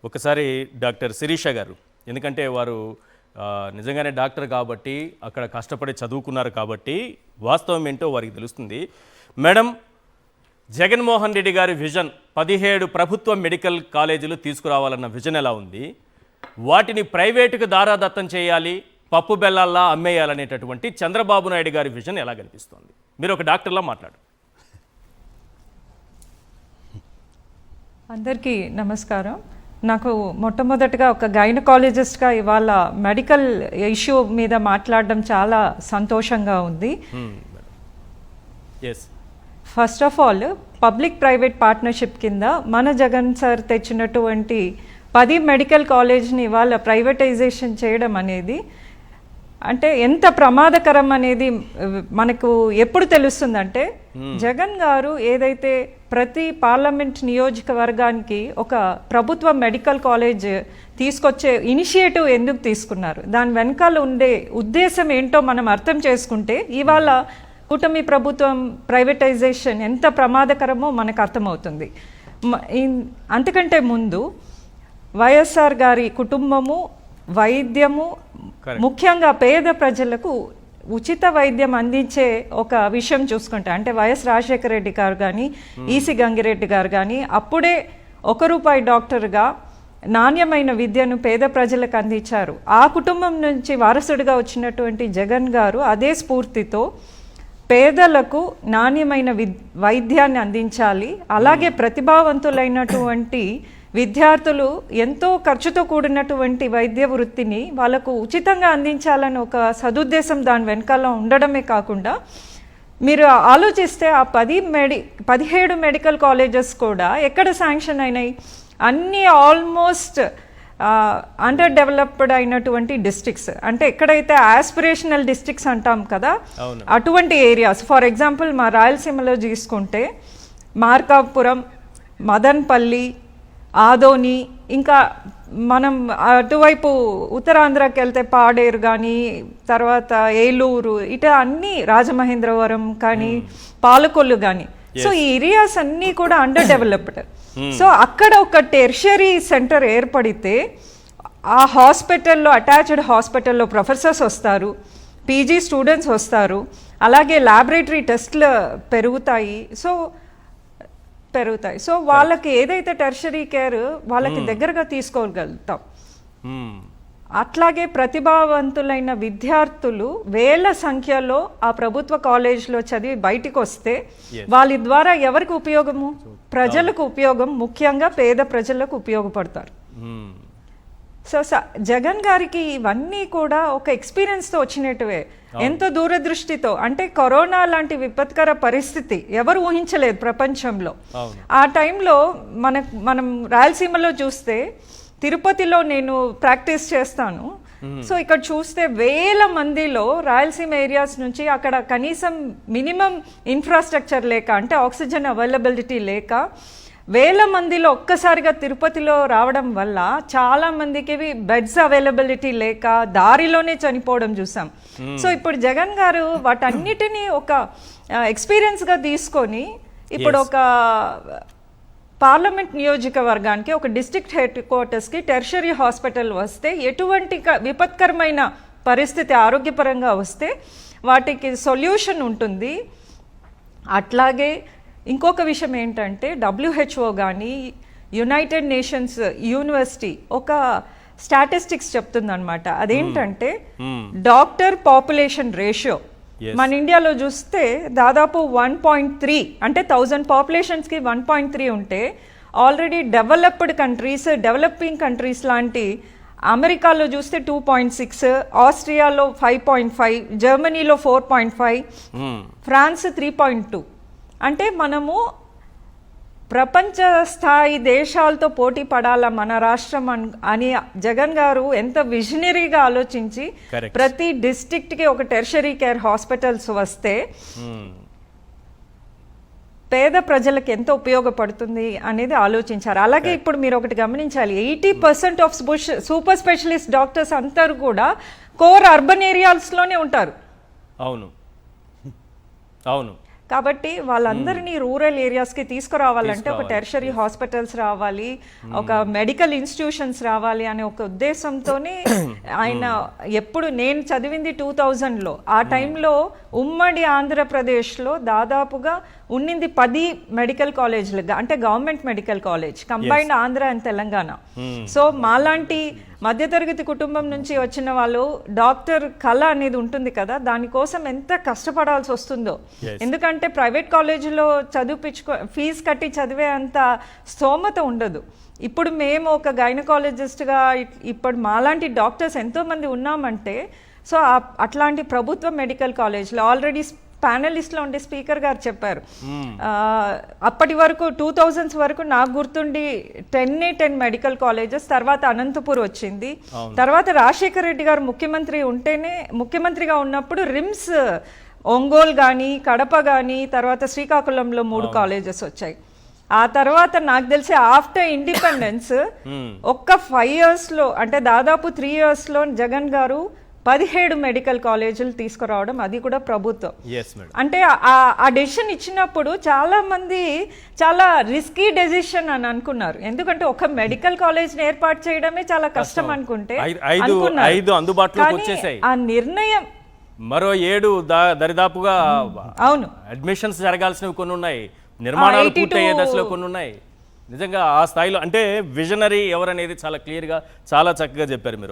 ఒకసారి డాక్టర్ శిరీష గారు, ఎందుకంటే వారు నిజంగానే డాక్టర్ కాబట్టి అక్కడ కష్టపడి చదువుకున్నారు కాబట్టి వాస్తవం ఏంటో వారికి తెలుస్తుంది. మేడం, జగన్మోహన్ రెడ్డి గారి విజన్ 17 ప్రభుత్వ మెడికల్ కాలేజీలు తీసుకురావాలన్న విజన్ ఎలా ఉంది? వాటిని ప్రైవేటుకు దారాదత్తం చేయాలి, పప్పు బెల్లాల్లా అమ్మేయాలనేటటువంటి చంద్రబాబు నాయుడు గారి విజన్ ఎలా కనిపిస్తోంది? మీరు ఒక డాక్టర్లా మాట్లాడు. అందరికీ నమస్కారం. నాకు మొట్టమొదటిగా ఒక గైనకాలజిస్ట్గా ఇవాళ మెడికల్ ఇష్యూ మీద మాట్లాడడం చాలా సంతోషంగా ఉంది. First of all, public private partnership కింద మన జగన్ సార్ తెచ్చినటువంటి 10 మెడికల్ కాలేజ్ని ఇవాళ ప్రైవేటైజేషన్ చేయడం అనేది అంటే ఎంత ప్రమాదకరం అనేది మనకు ఎప్పుడు తెలుస్తుందంటే, జగన్ గారు ఏదైతే ప్రతి పార్లమెంట్ నియోజకవర్గానికి ఒక ప్రభుత్వ మెడికల్ కాలేజ్ తీసుకొచ్చే ఇనిషియేటివ్ ఎందుకు తీసుకున్నారు, దాని వెనకాల ఉండే ఉద్దేశం ఏంటో మనం అర్థం చేసుకుంటే ఇవాళ కూటమి ప్రభుత్వం ప్రైవేటైజేషన్ ఎంత ప్రమాదకరమో మనకు అర్థమవుతుంది. అంతకంటే ముందు వైఎస్ఆర్ గారి కుటుంబము, వైద్యము, ముఖ్యంగా పేద ప్రజలకు ఉచిత వైద్యం అందించే ఒక విషయం చూసుకుంటే, అంటే వైఎస్ రాజశేఖర రెడ్డి గారు కానీ, ఈసి గంగిరెడ్డి గారు కానీ అప్పుడే ₹1 డాక్టర్గా నాణ్యమైన విద్యను పేద ప్రజలకు అందించారు. ఆ కుటుంబం నుంచి వారసుడిగా వచ్చినటువంటి జగన్ గారు అదే స్ఫూర్తితో పేదలకు నాణ్యమైన వైద్యాన్ని అందించాలి, అలాగే ప్రతిభావంతులైనటువంటి విద్యార్థులు ఎంతో ఖర్చుతో కూడినటువంటి వైద్య వృత్తిని వాళ్ళకు ఉచితంగా అందించాలని ఒక సదుద్దేశం దాని వెనకాల ఉండడమే కాకుండా, మీరు ఆలోచిస్తే ఆ 17 మెడికల్ కాలేజెస్ కూడా ఎక్కడ శాంక్షన్ అయినాయి? అన్నీ ఆల్మోస్ట్ అండర్ డెవలప్డ్ అయినటువంటి డిస్ట్రిక్ట్స్, అంటే ఎక్కడైతే ఆస్పిరేషనల్ డిస్ట్రిక్ట్స్ అంటాం కదా, అటువంటి ఏరియాస్. ఫర్ ఎగ్జాంపుల్ మా రాయలసీమలో తీసుకుంటే మార్కాపురం, మదన్పల్లి, ఆదోని, ఇంకా మనం అటువైపు ఉత్తరాంధ్రకి వెళ్తే పాడేరు కానీ, తర్వాత ఏలూరు, ఇట అన్నీ రాజమహేంద్రవరం కానీ, పాలకొల్లు కానీ, సో ఈ ఏరియాస్ అన్నీ కూడా అండర్ డెవలప్డ్. సో అక్కడ ఒక టెర్షరీ సెంటర్ ఏర్పడితే ఆ హాస్పిటల్లో, అటాచ్డ్ హాస్పిటల్లో ప్రొఫెసర్స్ వస్తారు, పీజీ స్టూడెంట్స్ వస్తారు, అలాగే ల్యాబొరేటరీ టెస్ట్లు పెరుగుతాయి. సో వాళ్ళకి ఏదైతే టెర్షరీ కేర్ వాళ్ళకి దగ్గరగా తీసుకోగలుగుతాం. అట్లాగే ప్రతిభావంతులైన విద్యార్థులు వేల సంఖ్యలో ఆ ప్రభుత్వ కాలేజ్లో చదివి బయటికి వస్తే వాళ్ళ ద్వారా ఎవరికి ఉపయోగము? ప్రజలకు ఉపయోగం, ముఖ్యంగా పేద ప్రజలకు ఉపయోగపడతారు. సో జగన్ గారికి ఇవన్నీ కూడా ఒక ఎక్స్పీరియన్స్తో వచ్చినట్టువే, ఎంతో దూరదృష్టితో. అంటే కరోనా లాంటి విపత్కర పరిస్థితి ఎవరు ఊహించలేదు ప్రపంచంలో. ఆ టైంలో మనం రాయలసీమలో చూస్తే, తిరుపతిలో నేను ప్రాక్టీస్ చేస్తాను, సో ఇక్కడ చూస్తే వేల మందిలో రాయలసీమ ఏరియాస్ నుంచి అక్కడ కనీసం మినిమం ఇన్ఫ్రాస్ట్రక్చర్ లేక, అంటే ఆక్సిజన్ అవైలబిలిటీ లేక వేల మందిలో ఒక్కసారిగా తిరుపతిలో రావడం వల్ల చాలా మందికి బెడ్స్ అవైలబిలిటీ లేక దారిలోనే చనిపోవడం చూసాం. సో ఇప్పుడు జగన్ గారు వాటన్నిటినీ ఒక ఎక్స్పీరియన్స్గా తీసుకొని ఇప్పుడు ఒక పార్లమెంట్ నియోజకవర్గానికి, ఒక డిస్ట్రిక్ట్ హెడ్ క్వార్టర్స్కి టెర్షరీ హాస్పిటల్ వస్తే ఎటువంటి విపత్కరమైన పరిస్థితి ఆరోగ్యపరంగా వస్తే వాటికి సొల్యూషన్ ఉంటుంది. అట్లాగే ఇంకొక విషయం ఏంటంటే, WHO కానీ యునైటెడ్ నేషన్స్ యూనివర్సిటీ ఒక స్టాటిస్టిక్స్ చెప్తుందన్నమాట. అదేంటంటే డాక్టర్ పాపులేషన్ రేషియో మన ఇండియాలో చూస్తే దాదాపు 1.3, అంటే 1000 పాపులేషన్స్కి 1.3 ఉంటే, already developed countries, developing countries లాంటి అమెరికాలో చూస్తే 2.6, ఆస్ట్రియాలో 5.5, జర్మనీలో 4.5, ఫ్రాన్స్ 3.2. అంటే మనము ప్రపంచ స్థాయి దేశాలతో పోటీ పడాల మన రాష్ట్రం అని జగన్ గారు ఎంత విజనరీగా ఆలోచించి ప్రతి డిస్ట్రిక్ట్కి ఒక టెర్షరీ కేర్ హాస్పిటల్స్ వస్తే పేద ప్రజలకు ఎంత ఉపయోగపడుతుంది అనేది ఆలోచించారు. అలాగే ఇప్పుడు మీరు ఒకటి గమనించాలి, 80% ఆఫ్ సూపర్ స్పెషలిస్ట్ డాక్టర్స్ అందరూ కూడా కోర్ అర్బన్ ఏరియాస్లోనే ఉంటారు. అవును అవును కాబట్టి వాళ్ళందరినీ రూరల్ ఏరియాస్కి తీసుకురావాలంటే ఒక టెర్షరీ హాస్పిటల్స్ రావాలి, ఒక మెడికల్ ఇన్స్టిట్యూషన్స్ రావాలి అనే ఒక ఉద్దేశంతోనే ఆయన ఎప్పుడు నేను చదివింది 2000లో, ఆ టైంలో ఉమ్మడి ఆంధ్రప్రదేశ్లో దాదాపుగా ఉన్నింది 10 మెడికల్ కాలేజ్లు, అంటే government medical college combined Andhra and Telangana. So మాలాంటి మధ్యతరగతి కుటుంబం నుంచి వచ్చిన వాళ్ళు డాక్టర్ కళ అనేది ఉంటుంది కదా, దానికోసం ఎంత కష్టపడాల్సి వస్తుందో. ఎందుకంటే ప్రైవేట్ కాలేజీలో ఫీజు కట్టి చదివే అంత స్తోమత ఉండదు. ఇప్పుడు మేము ఒక గైనకాలజిస్ట్గా ఇప్పుడు మాలాంటి డాక్టర్స్ ఎంతోమంది ఉన్నామంటే, సో అట్లాంటి ప్రభుత్వ మెడికల్ కాలేజ్లో ఆల్రెడీ ప్యానలిస్ట్లో ఉండే స్పీకర్ గారు చెప్పారు, అప్పటి వరకు 2000s వరకు నాకు గుర్తుండి 10 మెడికల్ కాలేజెస్, తర్వాత అనంతపూర్ వచ్చింది, తర్వాత రాజశేఖర రెడ్డి గారు ముఖ్యమంత్రిగా ఉన్నప్పుడు రిమ్స్ ఒంగోలు కానీ కడప కానీ తర్వాత శ్రీకాకుళంలో 3 కాలేజెస్ వచ్చాయి. ఆ తర్వాత నాకు తెలిసి ఆఫ్టర్ ఇండిపెండెన్స్ ఒక్క 5 yearsలో అంటే దాదాపు 3 yearsలో జగన్ గారు 17 మెడికల్ కాలేజీలు తీసుకురావడం, అది కూడా ప్రభుత్వం. అంటే ఆ డెసిషన్ ఇచ్చినప్పుడు చాలా మంది చాలా రిస్కీ డెసిషన్ అని అనుకున్నారు. ఎందుకంటే ఒక మెడికల్ కాలేజ్ ఏర్పాటు చేయడమే చాలా కష్టం అనుకుంటే ఆ నిర్ణయం మరో 7 దరిదాపుగా అవును అడ్మిషన్స్ జరగాల్సినవి కొన్ని ఉన్నాయి, నిర్మాణాలు పూర్తయ్యే దశలో కొన్ని ఉన్నాయి. నిజంగా ఆ స్థాయిలో అంటే విజనరీ ఎవరనేది చాలా క్లియర్గా చాలా చక్కగా చెప్పారు మీరు.